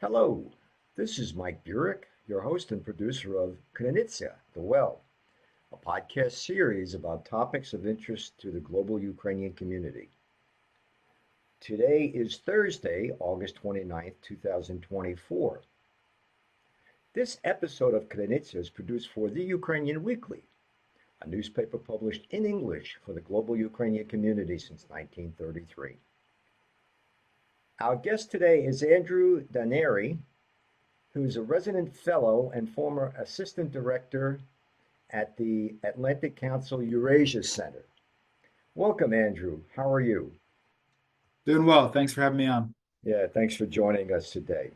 Hello, this is Mike Burek, your host and producer of Krynytsia, The Well, a podcast series about topics of interest to the global Ukrainian community. Today is Thursday, August 29th, 2024. This episode of Krynytsia is produced for the Ukrainian Weekly, a newspaper published in English for the global Ukrainian community since 1933. Our guest today is Andrew Daneri, who's a resident fellow and former assistant director at the Atlantic Council Eurasia Center. Welcome, Andrew. How are you? Doing well. Thanks for having me on. Yeah, thanks for joining us today.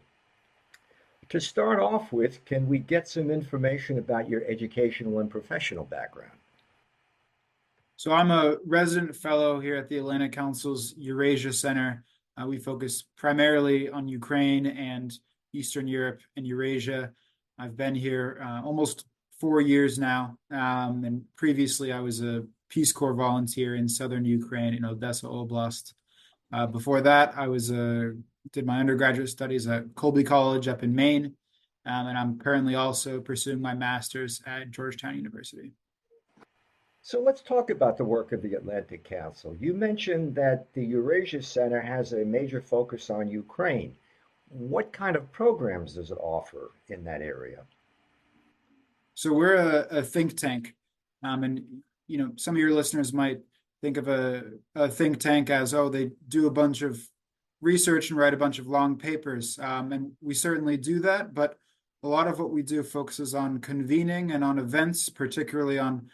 To start off with, can we get some information about your educational and professional background? So I'm a resident fellow here at the Atlantic Council's Eurasia Center. We focus primarily on Ukraine and Eastern Europe and Eurasia. I've been here almost 4 years now. And previously, I was a Peace Corps volunteer in southern Ukraine in Odessa Oblast. Before that, did my undergraduate studies at Colby College up in Maine. And I'm currently also pursuing my master's at Georgetown University. So let's talk about the work of the Atlantic Council. You mentioned that the Eurasia Center has a major focus on Ukraine. What kind of programs does it offer in that area? So we're a think tank, and some of your listeners might think of a think tank as, oh, they do a bunch of research and write a bunch of long papers, and we certainly do that. But a lot of what we do focuses on convening and on events, particularly on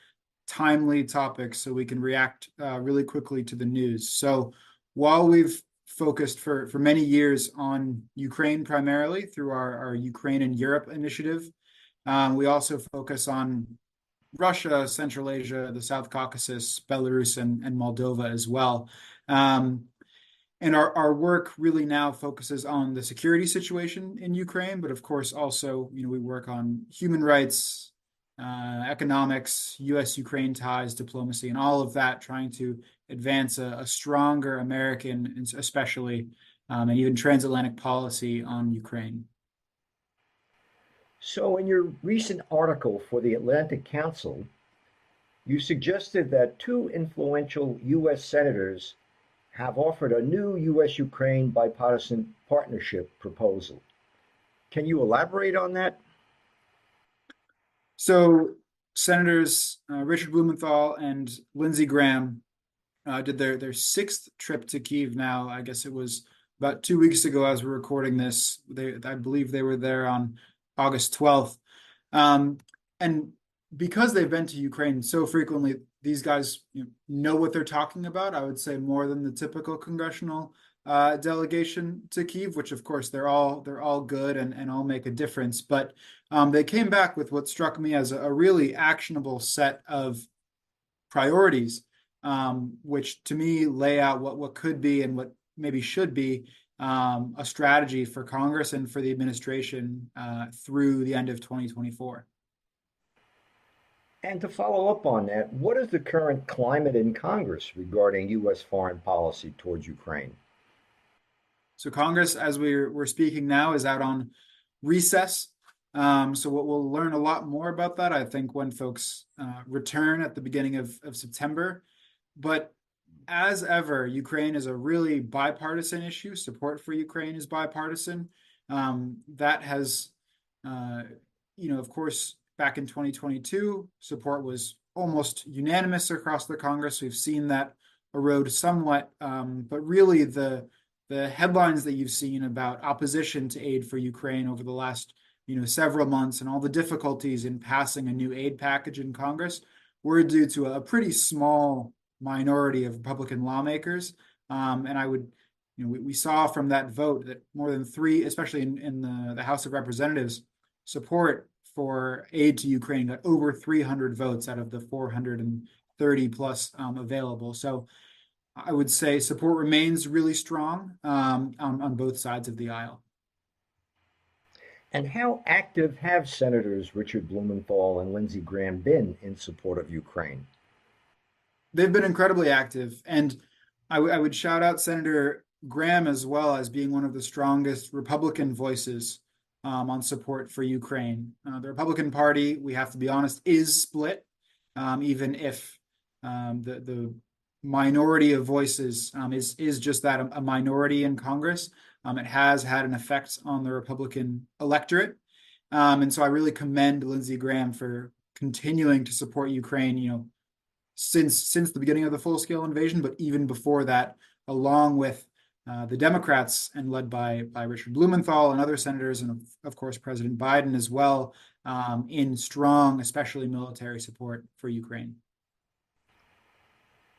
timely topics, so we can react really quickly to the news. So while we've focused for many years on Ukraine primarily through our Ukraine and Europe initiative, we also focus on Russia, Central Asia, the South Caucasus, Belarus, and Moldova as well. And our work really now focuses on the security situation in Ukraine, but of course also, we work on human rights, economics, U.S. Ukraine ties, diplomacy, and all of that, trying to advance a stronger American, and especially, and even transatlantic policy on Ukraine. So, in your recent article for the Atlantic Council, you suggested that two influential U.S. senators have offered a new U.S. Ukraine bipartisan partnership proposal. Can you elaborate on that? So Senators Richard Blumenthal and Lindsey Graham did their sixth trip to Kyiv now. I guess it was about 2 weeks ago as we're recording this. I believe they were there on August 12th. And because they've been to Ukraine so frequently, these guys know what they're talking about, I would say more than the typical congressional delegation to Kyiv, which of course they're all good and all make a difference. But they came back with what struck me as a really actionable set of priorities, which to me lay out what could be and what maybe should be a strategy for Congress and for the administration through the end of 2024. And to follow up on that, what is the current climate in Congress regarding U.S. foreign policy towards Ukraine? So Congress, as we're speaking now, is out on recess. So we'll learn a lot more about that, I think, when folks return at the beginning of September. But as ever, Ukraine is a really bipartisan issue. Support for Ukraine is bipartisan. That has, of course, back in 2022, support was almost unanimous across the Congress. We've seen that erode somewhat, but really the headlines that you've seen about opposition to aid for Ukraine over the last several months and all the difficulties in passing a new aid package in Congress were due to a pretty small minority of Republican lawmakers. And I would, we saw from that vote that more than three, especially in the House of Representatives, support for aid to Ukraine got over 300 votes out of the 430 plus available. So I would say support remains really strong on both sides of the aisle. And how active have Senators Richard Blumenthal and Lindsey Graham been in support of Ukraine? They've been incredibly active. And I would shout out Senator Graham as well as being one of the strongest Republican voices on support for Ukraine. The Republican Party, we have to be honest, is split, even if the minority of voices is just that, a minority in Congress. It has had an effect on the Republican electorate. And so I really commend Lindsey Graham for continuing to support Ukraine, since the beginning of the full-scale invasion, but even before that, along with the Democrats and led by Richard Blumenthal and other senators, and of course President Biden as well, in strong, especially military support for Ukraine.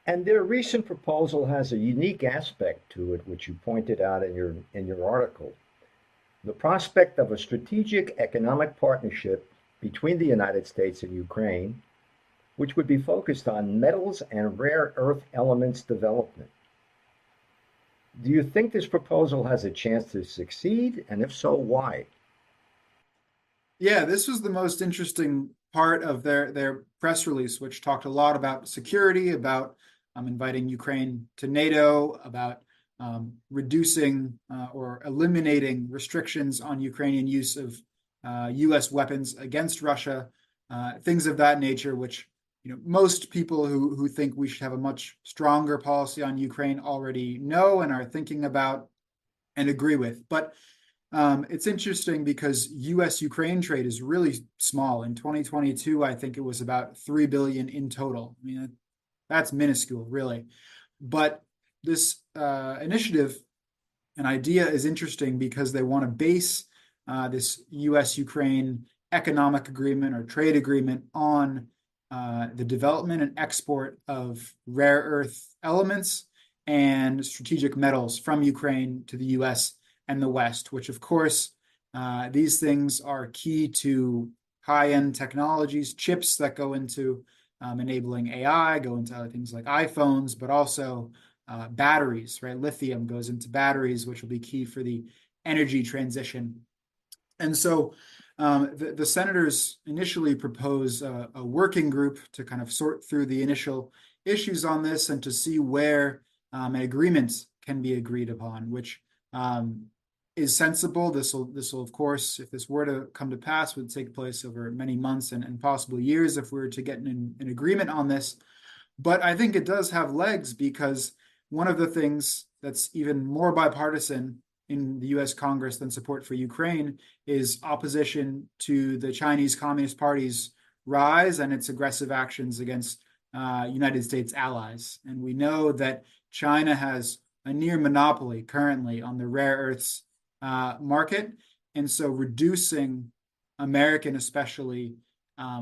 And their recent proposal has a unique aspect to it, which you pointed out in your article. The prospect of a strategic economic partnership between the United States and Ukraine, which would be focused on metals and rare earth elements development. Do you think this proposal has a chance to succeed? And if so, why? Yeah, this was the most interesting part of their press release, which talked a lot about security, about inviting Ukraine to NATO, about reducing or eliminating restrictions on Ukrainian use of U.S. weapons against Russia, things of that nature, which most people who think we should have a much stronger policy on Ukraine already know and are thinking about and agree with. But it's interesting because U.S. Ukraine trade is really small. In 2022, I think it was about $3 billion in total. I mean, that's minuscule, really. But this initiative and idea is interesting because they want to base this U.S. Ukraine economic agreement or trade agreement on the development and export of rare earth elements and strategic metals from Ukraine to the U.S. and the West, which of course, these things are key to high-end technologies, chips that go into enabling AI, go into other things like iPhones, but also batteries, right? Lithium goes into batteries, which will be key for the energy transition. And so the senators initially propose a working group to kind of sort through the initial issues on this and to see where an agreement can be agreed upon, which is sensible. This will, of course, if this were to come to pass, would take place over many months and possible years if we were to get an agreement on this. But I think it does have legs because one of the things that's even more bipartisan in the U.S. Congress than support for Ukraine is opposition to the Chinese Communist Party's rise and its aggressive actions against United States allies. And we know that China has a near monopoly currently on the rare earths market. And so reducing American, especially,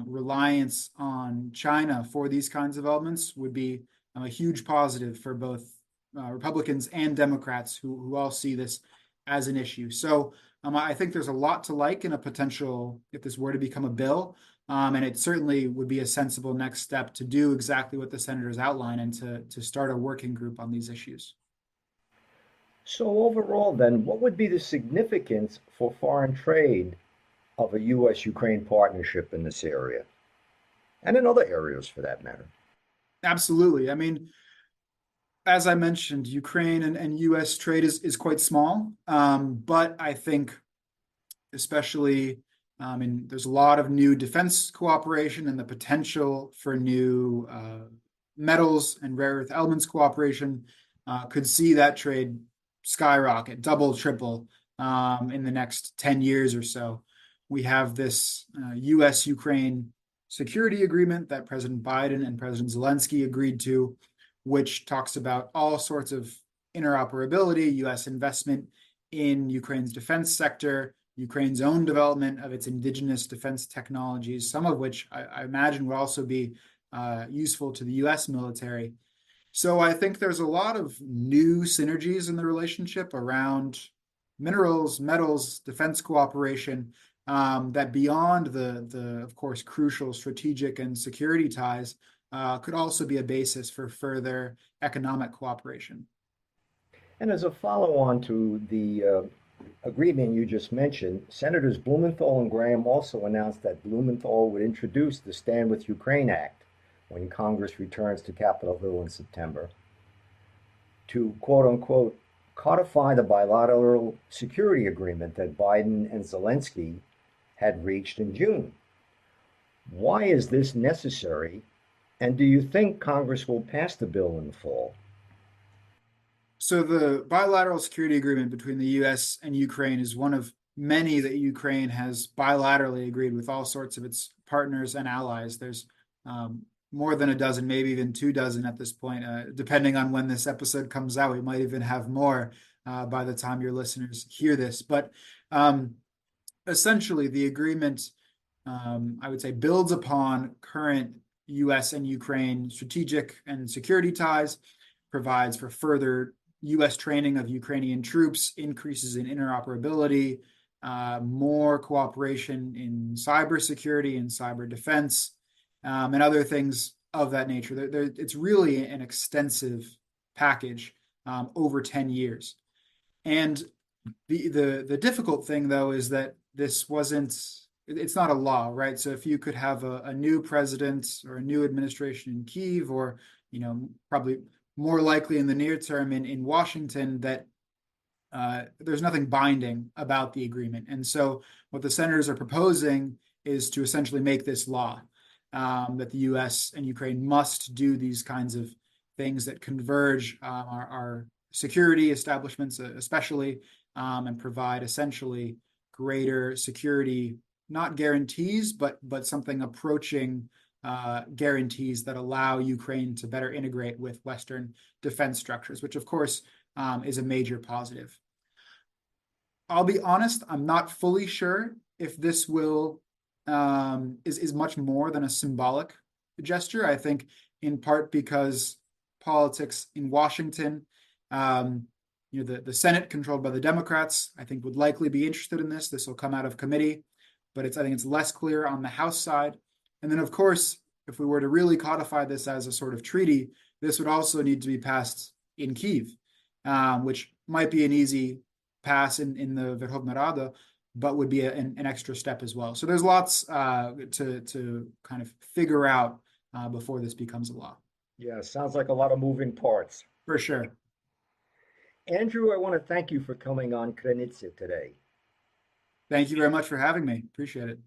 reliance on China for these kinds of elements would be a huge positive for both Republicans and Democrats who all see this as an issue. So I think there's a lot to like in a potential, if this were to become a bill, and it certainly would be a sensible next step to do exactly what the senators outline and to start a working group on these issues. So, overall, then, what would be the significance for foreign trade of a U.S. Ukraine partnership in this area and in other areas for that matter? Absolutely. I mean, as I mentioned, Ukraine and U.S. trade is quite small, but I think especially there's a lot of new defense cooperation and the potential for new metals and rare earth elements cooperation could see that trade skyrocket, double, triple in the next 10 years or so. We have this U.S. Ukraine security agreement that President Biden and President Zelensky agreed to, which talks about all sorts of interoperability, U.S. investment in Ukraine's defense sector, Ukraine's own development of its indigenous defense technologies, some of which I imagine would also be useful to the U.S. military. So I think there's a lot of new synergies in the relationship around minerals, metals, defense cooperation that beyond the of course crucial strategic and security ties could also be a basis for further economic cooperation. And as a follow on to the agreement you just mentioned, Senators Blumenthal and Graham also announced that Blumenthal would introduce the Stand with Ukraine Act when Congress returns to Capitol Hill in September to quote unquote codify the bilateral security agreement that Biden and Zelensky had reached in June. Why is this necessary? And do you think Congress will pass the bill in the fall? So the bilateral security agreement between the U.S. and Ukraine is one of many that Ukraine has bilaterally agreed with all sorts of its partners and allies. There's more than a dozen, maybe even 2 dozen at this point, depending on when this episode comes out. We might even have more by the time your listeners hear this. But essentially, the agreement, I would say, builds upon current U.S. and Ukraine strategic and security ties, provides for further U.S. training of Ukrainian troops, increases in interoperability, more cooperation in cybersecurity and cyber defense, and other things of that nature. It's really an extensive package over 10 years. And the difficult thing, though, is that this wasn't, it's not a law, right? So if you could have a new president or a new administration in Kyiv, or, probably more likely in the near term in Washington, that there's nothing binding about the agreement. And so what the senators are proposing is to essentially make this law, that the U.S. and Ukraine must do these kinds of things that converge our security establishments, especially, and provide essentially greater security, not guarantees, but something approaching guarantees that allow Ukraine to better integrate with Western defense structures, which of course is a major positive. I'll be honest, I'm not fully sure if this will is much more than a symbolic gesture. I think in part because politics in Washington, the Senate controlled by the Democrats, I think would likely be interested in this. This will come out of committee, but I think it's less clear on the House side. And then, of course, if we were to really codify this as a sort of treaty, this would also need to be passed in Kyiv, which might be an easy pass in the Verkhovna Rada, but would be an extra step as well. So there's lots to kind of figure out before this becomes a law. Yeah, sounds like a lot of moving parts. For sure. Andrew, I want to thank you for coming on Krenitsia today. Thank you very much for having me. Appreciate it.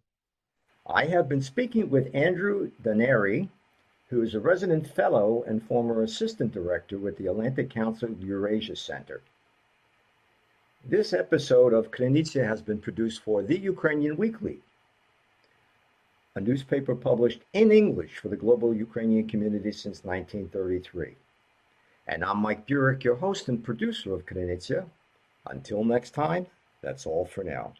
I have been speaking with Andrew Daneri, who is a resident fellow and former assistant director with the Atlantic Council Eurasia Center. This episode of Krenitsia has been produced for The Ukrainian Weekly, a newspaper published in English for the global Ukrainian community since 1933. And I'm Mike Burek, your host and producer of Krenitsia. Until next time, that's all for now.